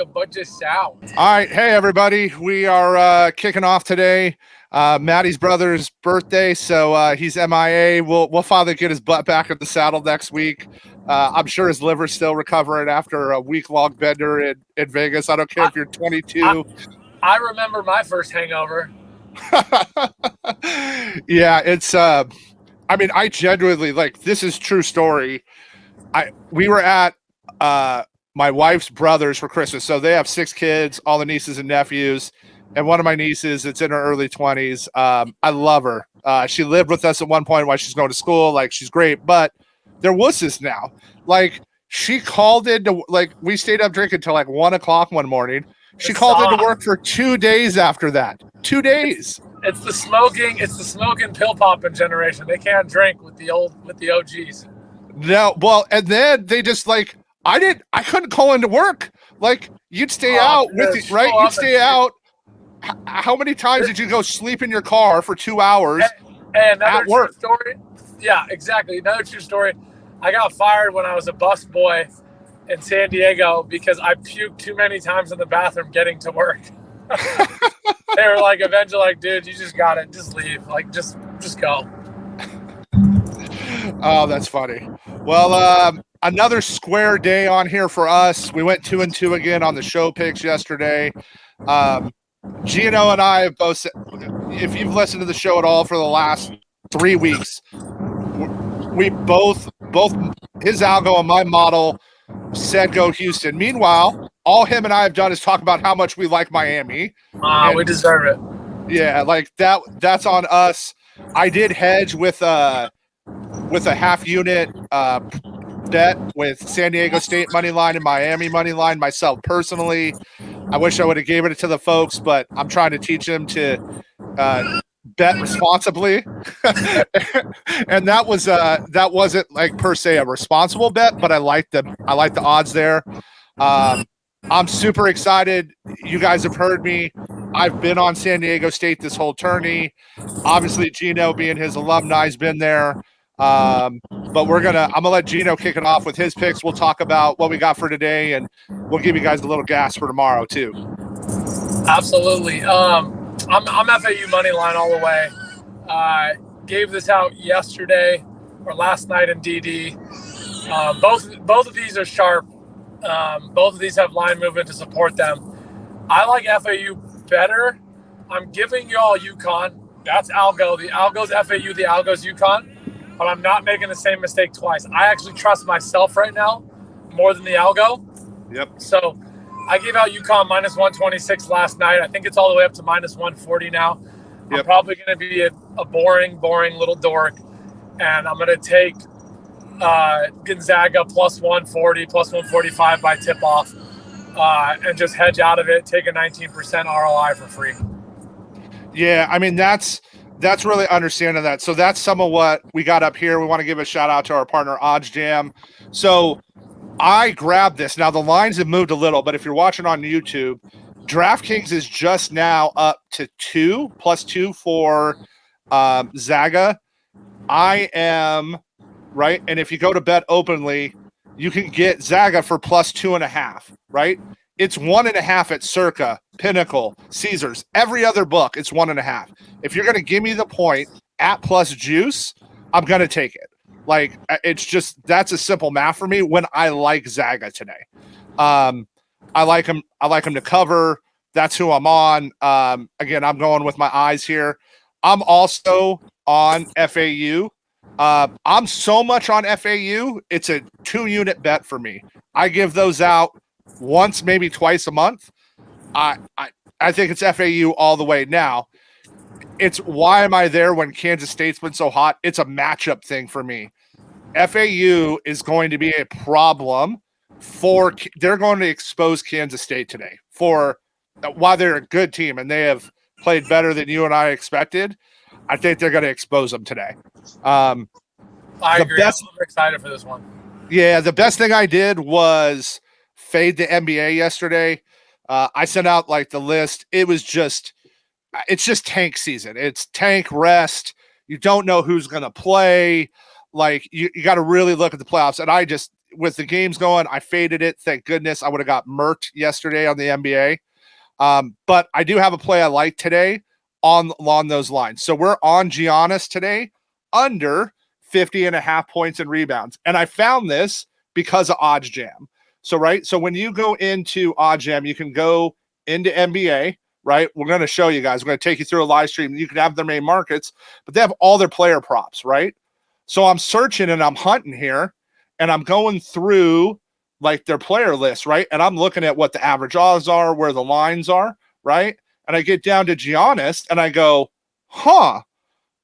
a bunch of sound. All right. Hey, everybody. We are kicking off today. Maddie's brother's birthday, so he's MIA. We'll finally get his butt back in the saddle next week. I'm sure his liver's still recovering after a week-long bender in Vegas. I don't care if you're 22. I remember my first hangover. Yeah, it's I mean, I genuinely, like, this is true story. We were at my wife's brothers for Christmas. So they have 6 kids, all the nieces and nephews. And one of my nieces, it's in her early 20s. I love her. She lived with us at one point while she's going to school. Like, she's great. But they're wusses now. Like, she called into, like, we stayed up drinking till like 1 o'clock one morning. She called into work for 2 days after that. 2 days. It's the smoking pill popping generation. They can't drink with the OGs. No, well, and then they just like, I couldn't call into work. Like, you'd stay out with it, right? You'd stay out. How many times did you go sleep in your car for 2 hours and at work? Story. Yeah, exactly. Another true story. I got fired when I was a bus boy in San Diego because I puked too many times in the bathroom getting to work. They were like, eventually, like, dude, you just got it. Just leave. Like, just go. Oh, that's funny. Well, another square day on here for us. We went 2-2 again on the show picks yesterday. Gino and I have both, if you've listened to the show at all for the last 3 weeks, we both his algo and my model said go Houston. Meanwhile, all him and I have done is talk about how much we like Miami. We deserve it. Yeah, like that's on us. I did hedge with a half unit bet with San Diego State money line and Miami money line myself personally. I wish I would have gave it to the folks, but I'm trying to teach them to bet responsibly. And that wasn't like per se a responsible bet, but I like the odds there. I'm super excited. You guys have heard me. I've been on San Diego State this whole tourney. Obviously, Gino, being his alumni, has been there. But I'm gonna let Gino kick it off with his picks. We'll talk about what we got for today, and we'll give you guys a little gas for tomorrow too. Absolutely. I'm FAU money line all the way. Gave this out yesterday or last night in DD. Both of these are sharp. Both of these have line movement to support them. I like FAU better. I'm giving y'all Uconn. That's algo. The algo's FAU. The algo's Uconn. But I'm not making the same mistake twice. I actually trust myself right now more than the algo. Yep. So I gave out Uconn minus 126 last night. I think it's all the way up to minus 140 now. Yep. I'm probably going to be a boring little dork. And I'm going to take Gonzaga plus 140, plus 145 by tip-off, and just hedge out of it, take a 19% ROI for free. Yeah, I mean, that's really understanding that. So that's some of what we got up here. We want to give a shout out to our partner Odds Jam. So I grabbed this. Now the lines have moved a little, but if you're watching on YouTube, DraftKings is just now up to +2 for Zaga. I am right. And if you go to bet openly, you can get Zaga for +2.5, right? It's 1.5 at Circa, Pinnacle, Caesars, every other book. It's 1.5. If you're going to give me the point at plus juice, I'm going to take it. Like, it's just, that's a simple math for me when I like Zaga today. I like him to cover. That's who I'm on. Again, I'm going with my eyes here. I'm also on FAU. I'm so much on FAU. It's a 2-unit bet for me. I give those out once, maybe twice a month. I think it's FAU all the way. Now, it's why am I there when Kansas State's been so hot? It's a matchup thing for me. FAU is going to be a problem they're going to expose Kansas State today while they're a good team and they have played better than you and I expected. I think they're going to expose them today. I agree. I'm super excited for this one. Yeah, the best thing I did was fade the NBA yesterday. I sent out like the list. It's just tank season. It's tank rest. You don't know who's going to play. Like you got to really look at the playoffs. And with the games going, I faded it. Thank goodness. I would have got murked yesterday on the NBA. But I do have a play I like today along those lines. So we're on Giannis today under 50.5 points and rebounds. And I found this because of OddsJam. So, right. So when you go into OddsJam, you can go into NBA, right? We're going to show you guys. We're going to take you through a live stream. You can have their main markets, but they have all their player props, right? So I'm searching and I'm hunting here and I'm going through like their player list, right? And I'm looking at what the average odds are, where the lines are, right? And I get down to Giannis and I go,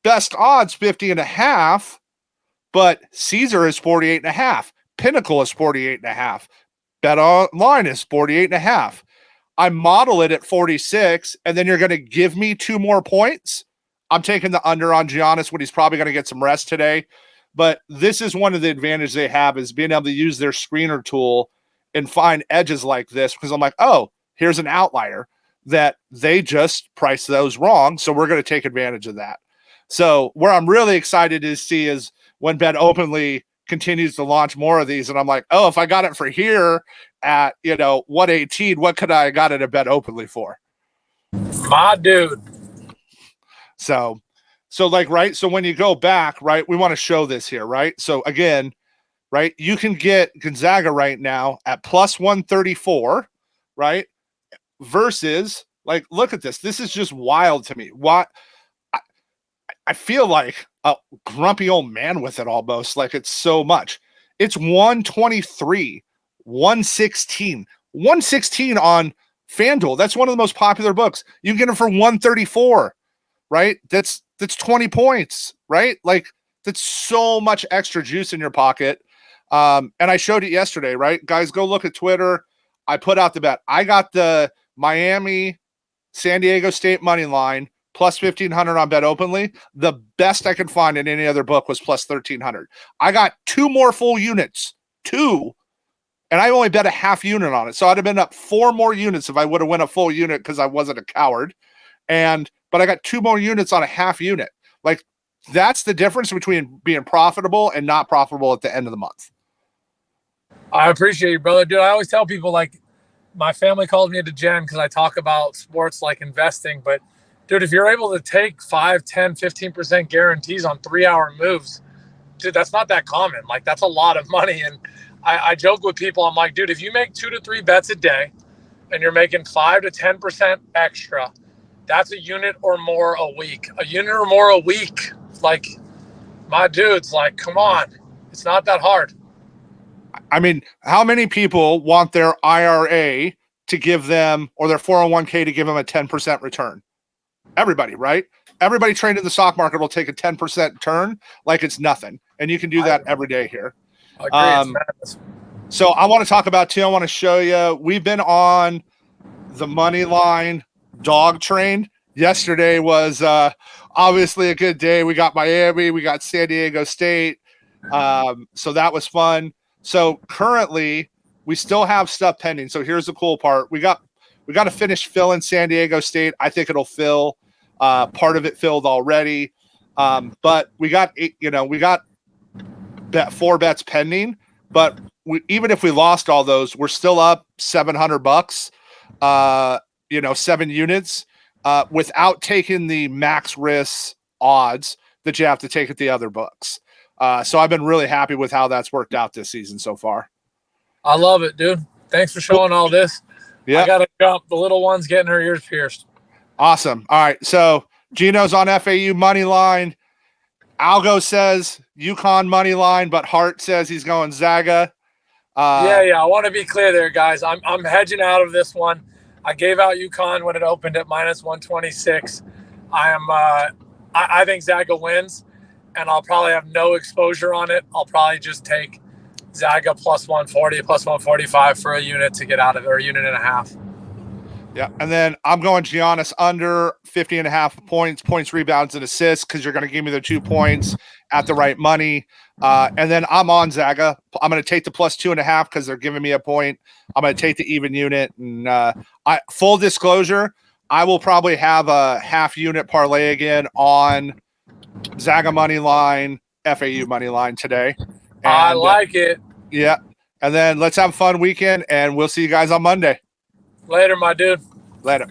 best odds 50.5, but Caesar is 48.5. Pinnacle is 48.5. Bet online is 48.5. I model it at 46, and then you're going to give me 2 more points. I'm taking the under on Giannis when he's probably going to get some rest today. But this is one of the advantages they have is being able to use their screener tool and find edges like this because I'm like, oh, here's an outlier that they just priced those wrong. So we're going to take advantage of that. So where I'm really excited to see is when Bet Openly continues to launch more of these. And I'm like, oh, if I got it for here at, 118, what could I have got it at Bet Openly for? My dude. So like, right. So when you go back, right, we want to show this here, right? So again, right, you can get Gonzaga right now at plus 134, right? Versus like, look at this. This is just wild to me. What I feel like a grumpy old man with it almost, like it's so much. It's 123, 116 on FanDuel. That's one of the most popular books. You can get it for 134, right? That's 20 points, right? Like that's so much extra juice in your pocket. And I showed it yesterday, right? Guys, go look at Twitter. I put out the bet. I got the Miami San Diego State money line plus 1,500 on Bet Openly. The best I could find in any other book was plus 1,300. I got 2 more full units, 2, and I only bet a half unit on it. So I'd have been up 4 more units if I would have won a full unit because I wasn't a coward. But I got 2 more units on a half unit. Like that's the difference between being profitable and not profitable at the end of the month. I appreciate you, brother. Dude, I always tell people, like, my family calls me a degen because I talk about sports like investing. But, dude, if you're able to take 5, 10, 15% guarantees on 3-hour moves, dude, that's not that common. Like, that's a lot of money. And I joke with people. I'm like, dude, if you make 2 to 3 bets a day and you're making 5 to 10% extra, that's a unit or more a week. A unit or more a week. Like, my dude's like, come on. It's not that hard. I mean, how many people want their IRA to give them, or their 401k to give them a 10% return? Everybody, right? Everybody trained in the stock market will take a 10% turn like it's nothing. And you can do that every day here. So I want to talk about too. I want to show you, we've been on the money line dog train. Yesterday was obviously a good day. We got Miami, we got San Diego State. So that was fun. So currently we still have stuff pending. So here's the cool part. We got to finish filling San Diego State. I think it'll fill. Part of it filled already. But we got 4 bets pending. But even if we lost all those, we're still up $700. 7 units without taking the max risk odds that you have to take at the other books. So I've been really happy with how that's worked out this season so far. I love it, dude. Thanks for showing all this. Yeah. I got to jump. The little one's getting her ears pierced. Awesome. All right. So Gino's on FAU money line. Algo says Uconn money line, but Hart says he's going Zaga. Yeah. I want to be clear there, guys. I'm hedging out of this one. I gave out Uconn when it opened at minus 126. I think Zaga wins, and I'll probably have no exposure on it. I'll probably just take Zaga plus 140, plus 145 for a unit to get out of it, or a unit and a half. Yeah, and then I'm going Giannis under 50.5 points, rebounds, and assists, because you're going to give me the 2 points at the right money. And then I'm on Zaga. I'm going to take the plus 2.5 because they're giving me a point. I'm going to take the even unit. And full disclosure, I will probably have a half unit parlay again on Zaga money line, FAU money line today. And, I like it. Yeah. And then let's have a fun weekend, and we'll see you guys on Monday. Later, my dude. Later.